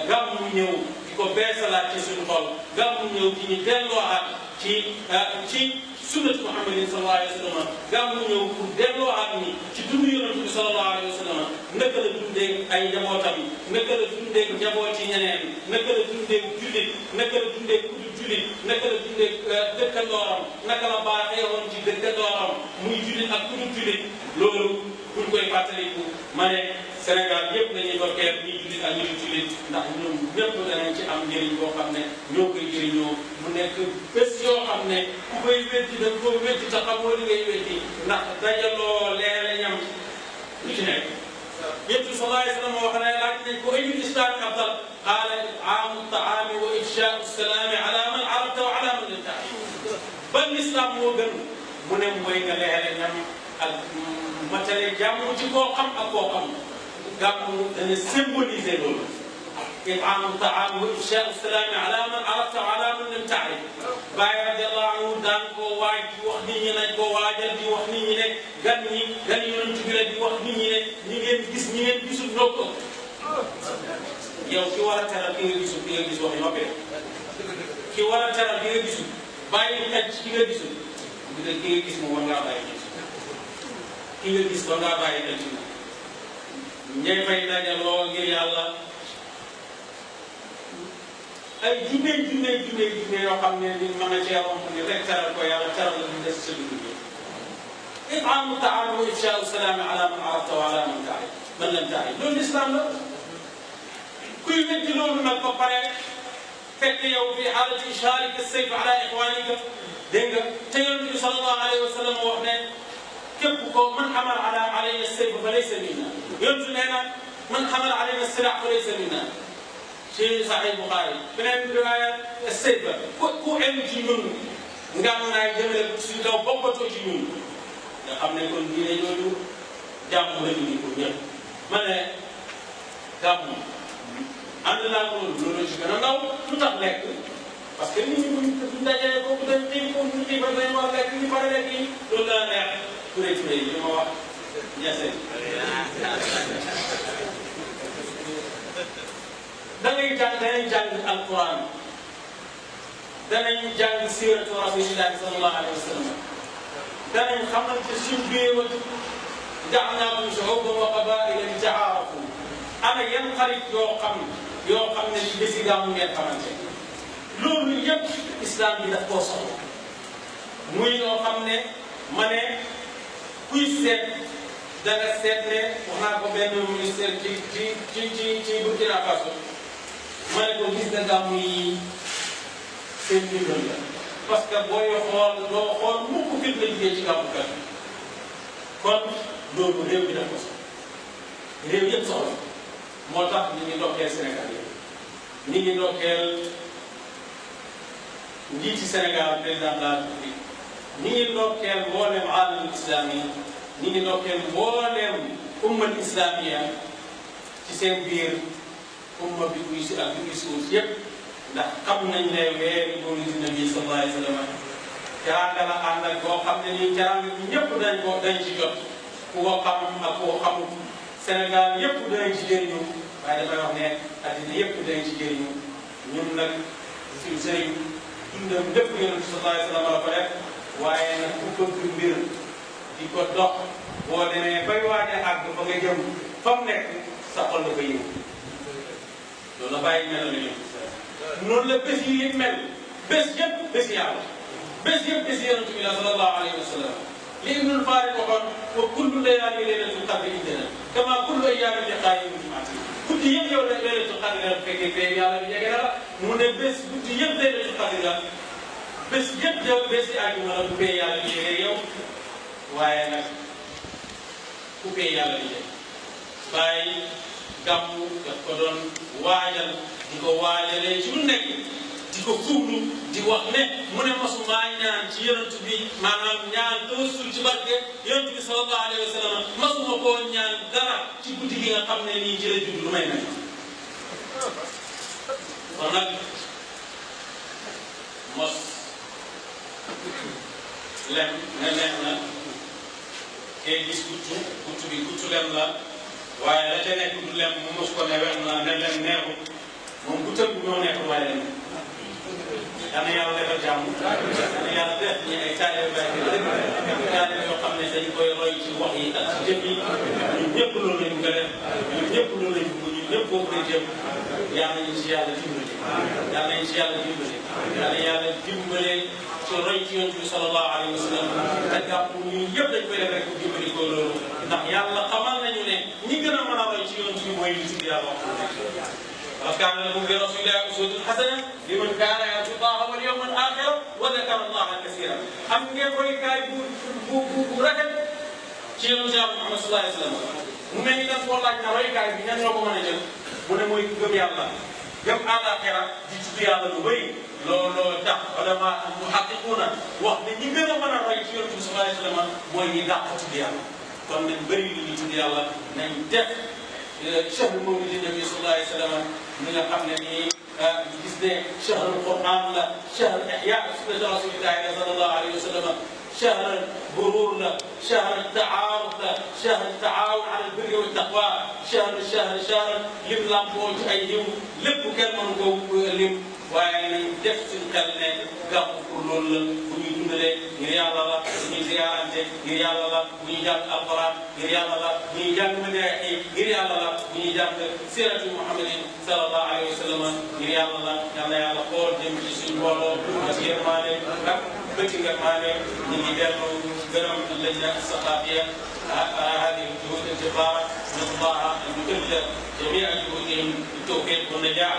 gàmmu ñëw di ko beesalaat ci suñu xol gàmmu ñëw di ñu delloowaat ci sunnat Muhammadin sallallahu alayhi wa sallam gàmmu ñëw pour delloowaat ni ci dundu yonent bi sallallahu alayhi wa sallam naka la dundee ay njabootam naka la dundee njabooti ñeneen naka la dundee jullit naka la dundee kuddu jullit naka la dundee dëkkandooram naka la baaxee woon ci dëkkandooram muy jullit ak kuddu jullit loolu buñ koy fàttaliku ma ne Sénégal yëpp dañuy dokkeel ñi jullit ak ñi jullit ndax ñoom ñëpp danañ ci am njëriñ boo xam ne ñoo koy jëriñoo mu nekk bés yoo xam ne ku koy weddi da nga koo weddi te xamoo li ngay weddi ndax dajaloo leere ñam lu ci nekk. yëpp sallallahu alayhi wa sallam wax ne laaj nañ ko ayyul islaami afdal qaala it'aamu taami wa ifshaau salaami ala man arafta wa ala man lam ta'rif. ban islam moo gën mu ne mooy nga leere ñam ak matale jàmm ci koo xam ak koo xam. gàmmu dana symboliser loolu it'aamu taam wa ifshaau salaami ala man arafta wa ala man lam ta'rif. Baay radiyallahu anhu daan koo waaj di wax nit ñi nañ koo waajal di wax nit ñi ne gan yonent bi la di wax nit ñi ne ñi ngeen gis ñi ngeen gisul ndox ko yow ki war a teral ki nga gisul ki nga gis wax noppi ki war a teral ki nga gisul bàyyi xel ci ki nga gisul bu dee ki nga gis moom war ngaa bàyyi xel ki nga gis war ngaa bàyyi xel ci moom ñay fay dajaloo ngir yàlla ay junne yoo xam ne ni mën a cee romb ni rek teral ko yàlla teral la ñu des sa dugub bi. it'aamu taam wa ifshaau salaami ala man arafta wa ala man lam ta'rif loolu lislaam la. kuy weddi loolu nag ba pare fekk yow fi xaalati ishaarika sayf ala ixwaanika dégg nga te Yonent bi sallallahu alayhi wa sallam wax ne képp ko man xamala alayna sayf fa laysa minna. Yonent nee na man xamala alayna silaah fa laysa minna. ci Sahih Bukhari beneen riwaaya sayf ku en ci ñun ngànnaay jëmale suñu kaw bokkatoo ci ñun nga xam ne kon diine yooyu jàmm la ñu ko ñëpp. ma ne gàmm ànd naa ko loolu ci gën a ndaw lu tax lekk parce que nit ñi buñ dajee kooku dañ xiif ko ñu xiifal dañ war lekk ñu pare lekk yi loolu daa neex turé yi li ma wax ñese danañ jàng alquran danañ jàng siratu rasulillahi sallallahu alayhi wa sallam danañ xamante suñ biir ja'alnaakum shu'uuban wa qabaa'ila li ta'aarafu ana yan xarit yoo xam ne ci bési gàmmu ngeen xamante loolu yëpp islam bi daf koo soxla muy loo xam ne ma ne kuy seet da nga seet ne wax naa ko benn ministère ci Burkina Faso ma ne ko gis nga gàmmu yi seen ndimbal la parce que booy xool doo xool mukk fit la jigéen ci gàmmu kat kon loolu réew bi daf ko soxla réew yëpp soxla moo tax ñu ngi ndokkeel Sénégal yi ñu ngi ndokkeel njiiti Sénégal président de la République ñu ngi ndokkeel mboolem aalamul islam yi ñu ngi ndokkeel mboolem ummat islamiya ci seen biir umma bi uy si ak bi uy si yëpp ndax xam nañ ne weeri mawlidi nabi sallallahu alayhi wa sallam teraanga la ànd ak boo xam ne nii teraanga bi ñëpp dañ ci jot ku ko xam ak ku ko xamul Sénégal yëpp danañ ci jëriñu waaye damay wax ne addina yëpp danañ ci jëriñu ñun nag suñu sëriñ dundam lépp Yonent bi sallallahu alayhi wa sallam la ko def waaye nag ku bëgg mbir di ko dox boo demee bay waaj a àgg fa nga jëm fa mu nekk sa xol dafa yëngu loolu la bàyyi mel na noonu la bés yi yëpp mel bés yëpp bés yàlla bés yëpp bés Yonent bi la sallallahu alayhi wa sallam li Ibnul Farid waxoon wa kullu layaalin laylatul qadri indana kama kullu ayyaamin liqaa'i jumaati guddi yëpp yow laylatul qadri la fekkee fee yàlla bi jege na la mu ne bés guddi yëpp laylatul qadri la bés yëpp yow bés yi àjjuma la bu fee yàlla bi jege yow waaye nag ku fee yàlla bi jege bàyyi gàmmu daf ko doon waajal di ko waajalee ci lu nekk di ko fuuglu di wax ne mu ne masumaa ñaan ci Yonent bi maanaam ñaan tawassul ci barke Yonent bi sallallahu alayhi wa sallam masuma koo ñaan dara ci guddi gi nga xam ne nii ci la judd lu may nekk kon nag mos lem ne neex na kee gis guttu bi guttu lem la waaye la ca nekk du lem mu mos ko ne wex na ne lem neexu moom bu tënk ñoo neexu waaye lem yal na yàlla defal jàmm yal na yàlla def ñi ay taalibe Baay taalibe yoo xam ne dañ koy roy ci wax yi ak ci jëf yi ñun ñëpp loolu lañ bëgg a def ñun ñëpp loolu lañ bëgg ñun ñëpp boobu lañ jëm yal nañu si yàlla dimbali yal nañu si yàlla dimbali yal na yàlla dimbale ci roy ci yonent bi sallallahu alayhi wa sallam te gàpp ñun yëpp dañ koy def rek dimbali ko loolu ndax yàlla xamal nañu ne ñi gën a mën a roy ci yonent bi mooy li tudd yàlla وكان لكم في رسول الله أسوة حسنة لمن كان يرجو الله واليوم الآخر وذكر الله كثيرا. am ngeen royukaay bu rafet ci yonent Yàlla Muhammad sallallahu alayhi wa sallam mu mel ni dañ koo laaj na royukaay bi ñan ñoo ko mën a jël mu ne mooy gëm yàlla gëm àllaaxira di tudd yàlla lu bëri looloo tax ulama muhaqqiquuna wax ne ñi gën a mën a roy ci yonent bi sallallahu alayhi wa sallam mooy ñi dàq tudd yàlla kon nañ bëri li ñuy tudd yàlla nañ def شهر مولد النبي صلى الله عليه وسلم من قبل جزء شهر القرآن لا شهر إحياء سنة رسول الله صلى الله عليه وسلم شهر البرور لا شهر التعارف لا شهر التعاون على البر والتقوى شهر لم بوج أيهم لب كلمة لب وأنا دفت الكلمة قام كل بني يا الله بني زيارة يا الله بني جاب القرآن يا الله بني جاب مدعي يا الله بني جاب سيرة محمد صلى الله عليه وسلم يا الله يا الله قول جم جسم والله مسير ماله بكين ماله نيجي دلو قرم اللجنة الثقافية هذه الجهود الجبارة نطلعها نكمل جميع جهودهم التوفيق والنجاح